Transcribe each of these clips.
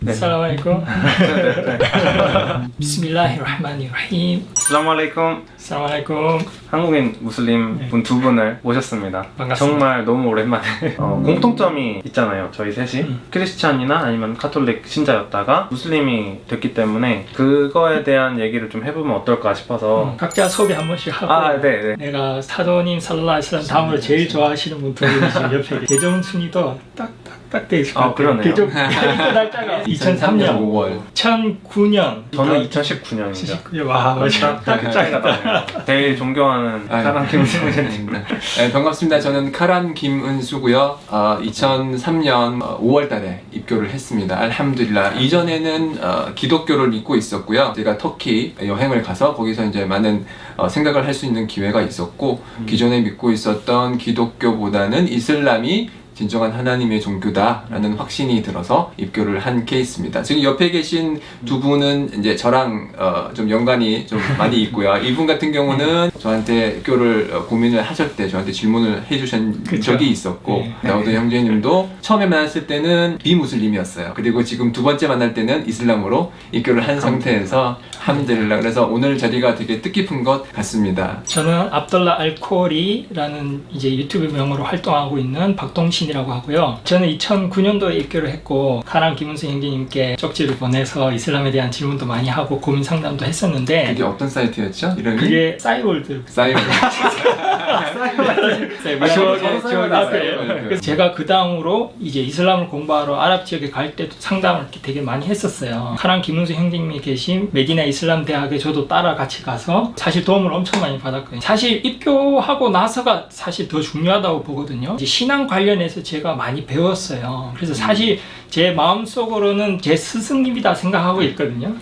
Assalamualaikum. Bismillahirrahmanirrahim. Assalamualaikum. Assalamualaikum. 한국인 무슬림 분 두 분을 모셨습니다. 반갑습니다. 정말 너무 오랜만에 공통점이 있잖아요. 저희 셋이 크리스찬이나 아니면 카톨릭 신자였다가 무슬림이 됐기 때문에 그거에 대한 얘기를 좀 해보면 어떨까 싶어서 각자 소개 한 번씩 하고. 네. 내가 사도님 살랄라hu 알라이히 와살람 다음으로 제일 좋아하시는 분 두 분이 지금 옆에 계정 순위도 딱딱딱 돼 있을 것 같아요. 그러네요. 계정 날짜가 2003년 5월 2009년 저는 2019년이죠. 와 맞아. 딱 차이가 나네요. 제일 존경하는 카란 김은수 선생님. 네, 반갑습니다. 저는 카란 김은수고요. 2003년 5월 달에 입교를 했습니다. 알함두릴라. 이전에는 기독교를 믿고 있었고요. 제가 터키 여행을 가서 거기서 이제 많은 생각을 할 수 있는 기회가 있었고 기존에 믿고 있었던 기독교보다는 이슬람이 진정한 하나님의 종교다라는 확신이 들어서 입교를 한 케이스입니다. 지금 옆에 계신 두 분은 이제 저랑 좀 연관이 좀 많이 있고요. 이분 같은 경우는 저한테 입교를 고민을 하실 때 저한테 질문을 해주신 적이 있었고 다우드 형제님도 처음에 만났을 때는 비무슬림이었어요. 그리고 지금 두 번째 만날 때는 이슬람으로 입교를 한 상태에서 함들라. 그래서 오늘 자리가 되게 뜻깊은 것 같습니다. 저는 압돌라 알코리라는 이제 유튜브 명으로 활동하고 있는 박동신이라고 하고요. 저는 2009년도에 입교를 했고 카란 김은수 형제님께 쪽지를 보내서 이슬람에 대한 질문도 많이 하고 고민 상담도 했었는데 그게 어떤 사이트였죠? 이름이? 그게 싸이월드. 싸이월드. 그래서 제가 그 다음으로 이제 이슬람을 공부하러 아랍 지역에 갈 때도 상담을 이렇게 되게 많이 했었어요. 카란 김은수 형제님이 계신 메디나 이슬람 대학에 저도 따라 같이 가서 사실 도움을 엄청 많이 받았거든요. 사실 입교하고 나서가 사실 더 중요하다고 보거든요. 이제 신앙 관련해서 제가 많이 배웠어요. 그래서 사실 제 마음속으로는 제 스승님이다 생각하고 있거든요.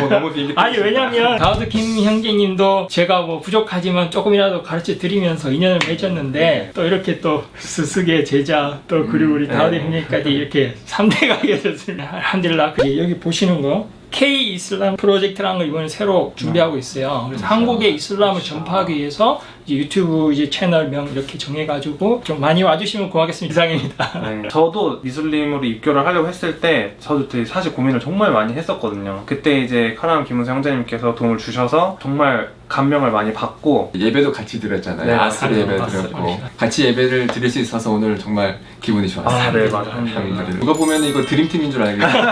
너무 아니 왜냐면 다우드 김 형제님도 제가 뭐 부족하지만 조금이라도 가르쳐 드리면서 인연을 맺었는데 또 이렇게 또 스승의 제자 또 그리고 우리 다우드 형제님까지 이렇게 3대가 계셨습니다. 알함두릴라. 여기 보시는 거 K 이슬람 프로젝트라는 걸 이번에 새로 준비하고 있어요. 그래서 한국의 이슬람을 전파하기 위해서 이제 유튜브 이제 채널명 이렇게 정해가지고 좀 많이 와주시면 고맙겠습니다. 이상입니다. 네, 저도 미술림으로 입교를 하려고 했을 때 저도 되게 사실 고민을 정말 많이 했었거든요. 그때 이제 카란 김은수 형제님께서 도움을 주셔서 정말 감명을 많이 받고 예배도 같이 드렸잖아요. 네, 아스르 예배 아스르. 드렸고 같이 예배를 드릴 수 있어서 오늘 정말 기분이 좋았어요. 네, 맞아요. 누가 보면 이거 드림팀인 줄 알겠어요.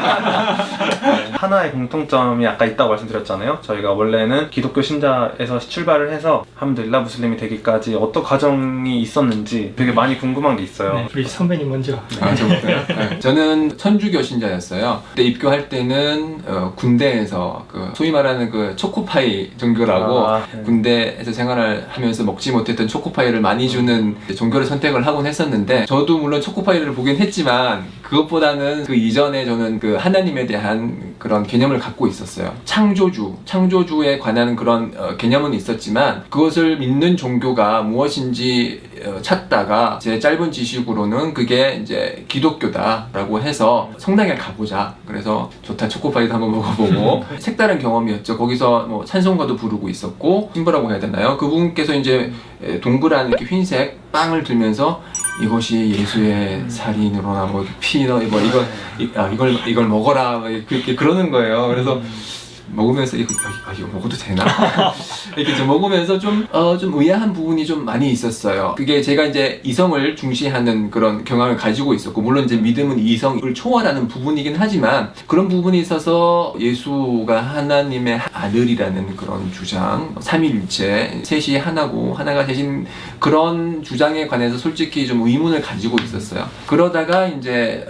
하나의 공통점이 아까 있다고 말씀드렸잖아요. 저희가 원래는 기독교 신자에서 출발을 해서 함들라 무슬림이 되기까지 어떤 과정이 있었는지 되게 많이 궁금한 게 있어요. 네, 우리 선배님 먼저. 저부터요? 네. 저는 천주교 신자였어요. 그때 입교할 때는 군대에서 소위 말하는 초코파이 종교라고 군대에서 생활을 하면서 먹지 못했던 초코파이를 많이 주는 종교를 선택을 하곤 했었는데 저도 물론 초코파이를 보긴 했지만 그것보다는 그 이전에 저는 하나님에 대한 그런 개념을 갖고 있었어요. 창조주에 관한 그런 개념은 있었지만 그것을 믿는 종교가 무엇인지 찾다가 제 짧은 지식으로는 그게 이제 기독교다라고 해서 성당에 가보자. 그래서 좋다 초코파이도 한번 먹어보고 색다른 경험이었죠. 거기서 뭐 찬송가도 부르고 있었고 신부라고 해야 되나요? 그분께서 이제 동그란 이렇게 흰색 빵을 들면서 이것이 예수의 살인으로나 뭐 피너 이걸 먹어라 이렇게 그러는 거예요. 그래서 먹으면서 이거 먹어도 되나? 이렇게 좀 먹으면서 좀 의아한 부분이 좀 많이 있었어요. 그게 제가 이제 이성을 중시하는 그런 경향을 가지고 있었고, 물론 이제 믿음은 이성을 초월하는 부분이긴 하지만 그런 부분이 있어서 예수가 하나님의 아들이라는 그런 주장, 삼위일체, 셋이 하나고 하나가 되신 그런 주장에 관해서 솔직히 좀 의문을 가지고 있었어요. 그러다가 이제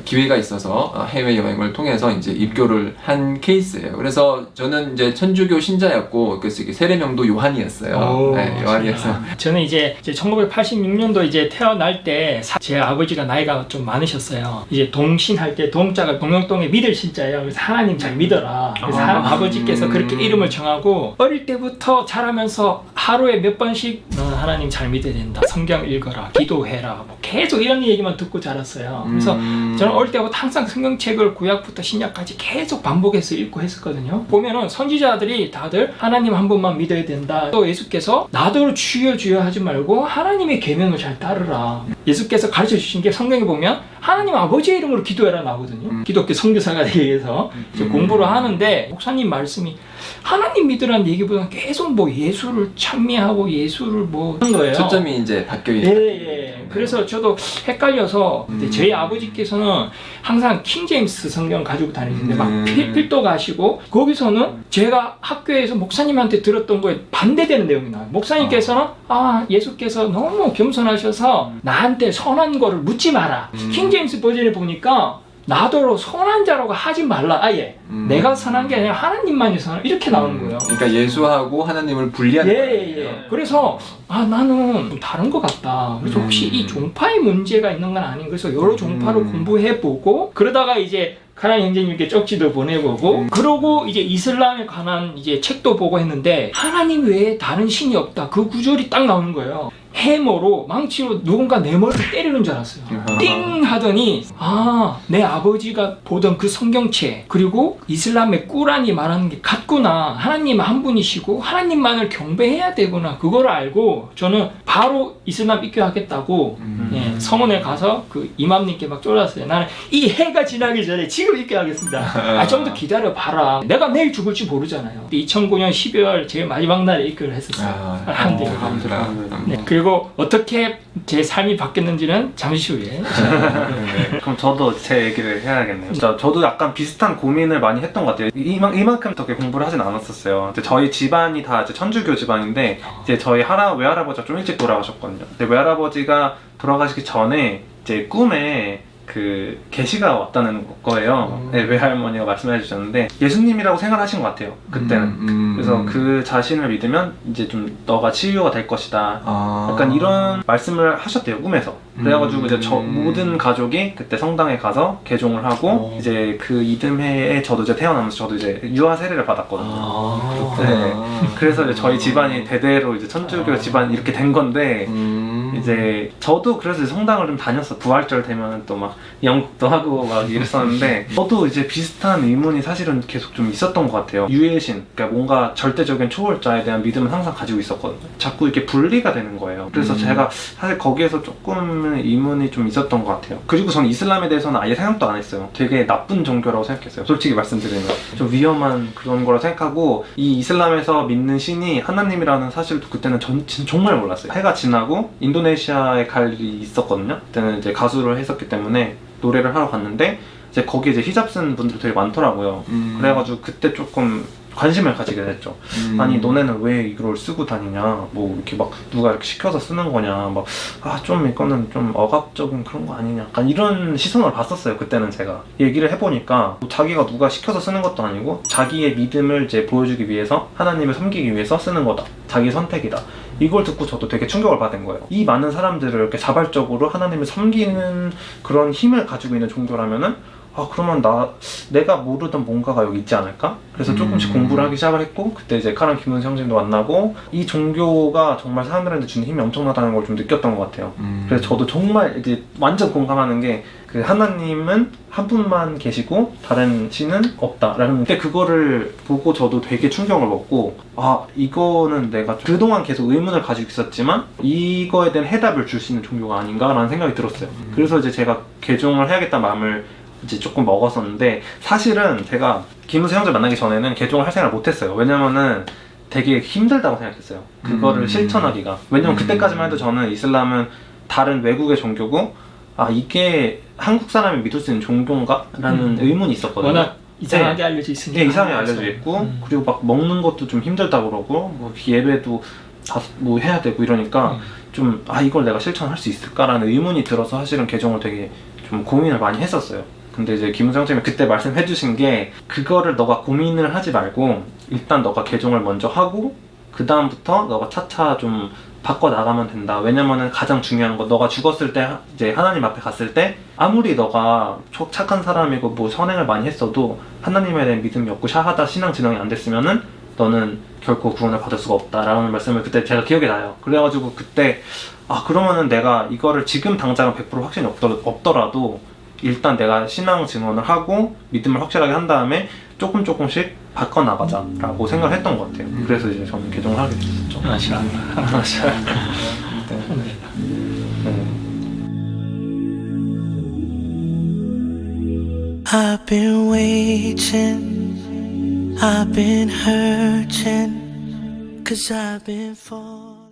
기회가 있어서 해외 여행을 통해서 이제 입교를 한 케이스예요. 그래서 저는 이제 천주교 신자였고 그래서 세례명도 요한이었어요. 네, 요한이었어. 저는 이제 1986년도 이제 태어날 때 제 아버지가 나이가 좀 많으셨어요. 이제 동신할 때 동자가 동명동에 믿을 신자예요. 그래서 하나님 잘 믿어라. 그래서 아버지께서 그렇게 이름을 정하고 어릴 때부터 자라면서 하루에 몇 번씩 너는 하나님 잘 믿어야 된다. 성경 읽어라. 기도해라. 뭐 계속 이런 얘기만 듣고 자랐어요. 그래서 저는 어릴 때부터 항상 성경책을 구약부터 신약까지 계속 반복해서 읽고 했었거든요. 보면은 선지자들이 다들 하나님 한 분만 믿어야 된다. 또 예수께서 나더러 주여 주여 하지 말고 하나님의 계명을 잘 따르라. 예수께서 가르쳐 주신 게 성경에 보면 하나님 아버지의 이름으로 기도해라 나오거든요. 기독교 선교사가 되기 위해서 이제 공부를 하는데 목사님 말씀이 하나님 믿으라는 얘기보다는 계속 뭐 예수를 찬미하고 예수를 뭐 하는 거예요. 초점이 이제 바뀌어 예, 있는. 예. 그래서 저도 헷갈려서 근데 저희 아버지께서는 항상 킹제임스 성경 가지고 다니시는데 막 필도 가시고 거기서는 제가 학교에서 목사님한테 들었던 거에 반대되는 내용이 나와요. 목사님께서는 예수께서 너무 겸손하셔서 나한테 선한 거를 묻지 마라. 킹제임스 버전에 보니까 나더러 선한 자라고 하지 말라. 아예 내가 선한 게 아니라 하나님만이 선한 이렇게 나오는 거예요. 그러니까 예수하고 하나님을 분리하는 거예요. 예. 그래서 나는 좀 다른 것 같다. 그래서 혹시 이 종파의 문제가 있는 건 아닌 그래서 여러 종파를 공부해보고 그러다가 이제 카란 형제님께 쪽지도 보내보고 그러고 이제 이슬람에 관한 이제 책도 보고 했는데 하나님 외에 다른 신이 없다. 그 구절이 딱 나오는 거예요. 해머로 망치로 누군가 내 머리를 때리는 줄 알았어요. 띵 하더니 내 아버지가 보던 그 성경책 그리고 이슬람의 꾸란이 말하는 게 같구나. 하나님 한 분이시고 하나님만을 경배해야 되구나. 그걸 알고 저는 바로 이슬람 입교하겠다고 성원에 가서 그 이맘님께 막 쫄았어요. 나는 이 해가 지나기 전에 지금 입교하겠습니다. 좀 더 기다려봐라. 내가 내일 죽을지 모르잖아요. 2009년 12월 제일 마지막 날에 입교를 했었어요. 감사합니다. 네, 그리고 어떻게 제 삶이 바뀌었는지는 잠시 후에. 그럼 저도 제 얘기를 해야겠네요. 저도 약간 비슷한 고민을 많이 했던 것 같아요. 이만큼 그렇게 공부를 하진 않았었어요. 이제 저희 집안이 다 이제 천주교 집안인데 이제 저희 외할아버지가 좀 일찍 돌아가셨거든요. 근데 외할아버지가 돌아가시기 전에 이제 꿈에 그 계시가 왔다는 거예요. 네, 외할머니가 말씀해 주셨는데 예수님이라고 생각하신 것 같아요. 그때는. 그래서 그 자신을 믿으면 이제 좀 너가 치유가 될 것이다. 약간 이런 말씀을 하셨대요, 꿈에서. 그래가지고 이제 모든 가족이 그때 성당에 가서 개종을 하고 이제 그 이듬해에 저도 이제 태어나면서 저도 이제 유아 세례를 받았거든요. 네. 그래서 이제 저희 집안이 대대로 이제 천주교 집안이 이렇게 된 건데 이제 저도 그래서 이제 성당을 좀 다녔어. 부활절 되면 또 막 연극도 하고 막 이랬었는데 저도 이제 비슷한 의문이 사실은 계속 좀 있었던 것 같아요. 유해신, 그러니까 뭔가 절대적인 초월자에 대한 믿음은 항상 가지고 있었거든요. 자꾸 이렇게 분리가 되는 거예요. 그래서 제가 사실 거기에서 조금 의문이 좀 있었던 것 같아요. 그리고 저는 이슬람에 대해서는 아예 생각도 안 했어요. 되게 나쁜 종교라고 생각했어요. 솔직히 말씀드리면 좀 위험한 그런 거라 생각하고 이 이슬람에서 믿는 신이 하나님이라는 사실도 그때는 정말 몰랐어요. 해가 지나고 인도네시아에 갈 일이 있었거든요. 그때는 이제 가수를 했었기 때문에 노래를 하러 갔는데 이제 거기에 이제 히잡 쓴 분들 되게 많더라고요. 그래가지고 그때 조금 관심을 가지게 됐죠. 아니 너네는 왜 이걸 쓰고 다니냐, 뭐 이렇게 막 누가 이렇게 시켜서 쓰는 거냐, 막 좀 이거는 좀 억압적인 그런 거 아니냐, 약간 이런 시선을 봤었어요. 그때는 제가 얘기를 해보니까 자기가 누가 시켜서 쓰는 것도 아니고 자기의 믿음을 이제 보여주기 위해서 하나님을 섬기기 위해서 쓰는 거다, 자기 선택이다. 이걸 듣고 저도 되게 충격을 받은 거예요. 이 많은 사람들을 이렇게 자발적으로 하나님을 섬기는 그런 힘을 가지고 있는 종교라면은 그러면 내가 모르던 뭔가가 여기 있지 않을까? 그래서 조금씩 공부를 하기 시작을 했고 그때 이제 카란 김은수 형님도 만나고 이 종교가 정말 사람들한테 주는 힘이 엄청나다는 걸 좀 느꼈던 것 같아요. 그래서 저도 정말 이제 완전 공감하는 게 그 하나님은 한 분만 계시고 다른 신은 없다라는 근데 그거를 보고 저도 되게 충격을 먹고 이거는 내가 그동안 계속 의문을 가지고 있었지만 이거에 대한 해답을 줄 수 있는 종교가 아닌가라는 생각이 들었어요. 그래서 이제 제가 개종을 해야겠다는 마음을 이제 조금 먹었었는데 사실은 제가 김은수 형제 만나기 전에는 개종을 할 생각을 못했어요. 왜냐면은 되게 힘들다고 생각했어요. 그거를 실천하기가. 왜냐면 그때까지만 해도 저는 이슬람은 다른 외국의 종교고 이게 한국 사람이 믿을 수 있는 종교인가? 라는 의문이 있었거든요. 워낙 이상하게 알려져 있으니까. 네, 이상하게 알려져 있고 그리고 막 먹는 것도 좀 힘들다고 그러고 뭐 예배도 다 뭐 해야 되고 이러니까 좀 이걸 내가 실천할 수 있을까라는 의문이 들어서 사실은 개종을 되게 좀 고민을 많이 했었어요. 근데 이제 김은수 형님이 그때 말씀해 주신 게 그거를 너가 고민을 하지 말고 일단 너가 개종을 먼저 하고 그 다음부터 너가 차차 좀 바꿔 나가면 된다. 왜냐면은 가장 중요한 건 너가 죽었을 때 이제 하나님 앞에 갔을 때 아무리 너가 착한 사람이고 뭐 선행을 많이 했어도 하나님에 대한 믿음이 없고 샤하다 신앙 진흥이 안 됐으면은 너는 결코 구원을 받을 수가 없다라는 말씀을 그때 제가 기억이 나요. 그래가지고 그때 그러면은 내가 이거를 지금 당장은 100% 확신이 없더라도 일단 내가 신앙 증언을 하고 믿음을 확실하게 한 다음에 조금씩 바꿔나가자라고 생각을 했던 것 같아요. 그래서 이제 저는 개종을 하게 됐었죠. 마샤. 네. I've been waiting, I've been hurting, 'cause I've been falling.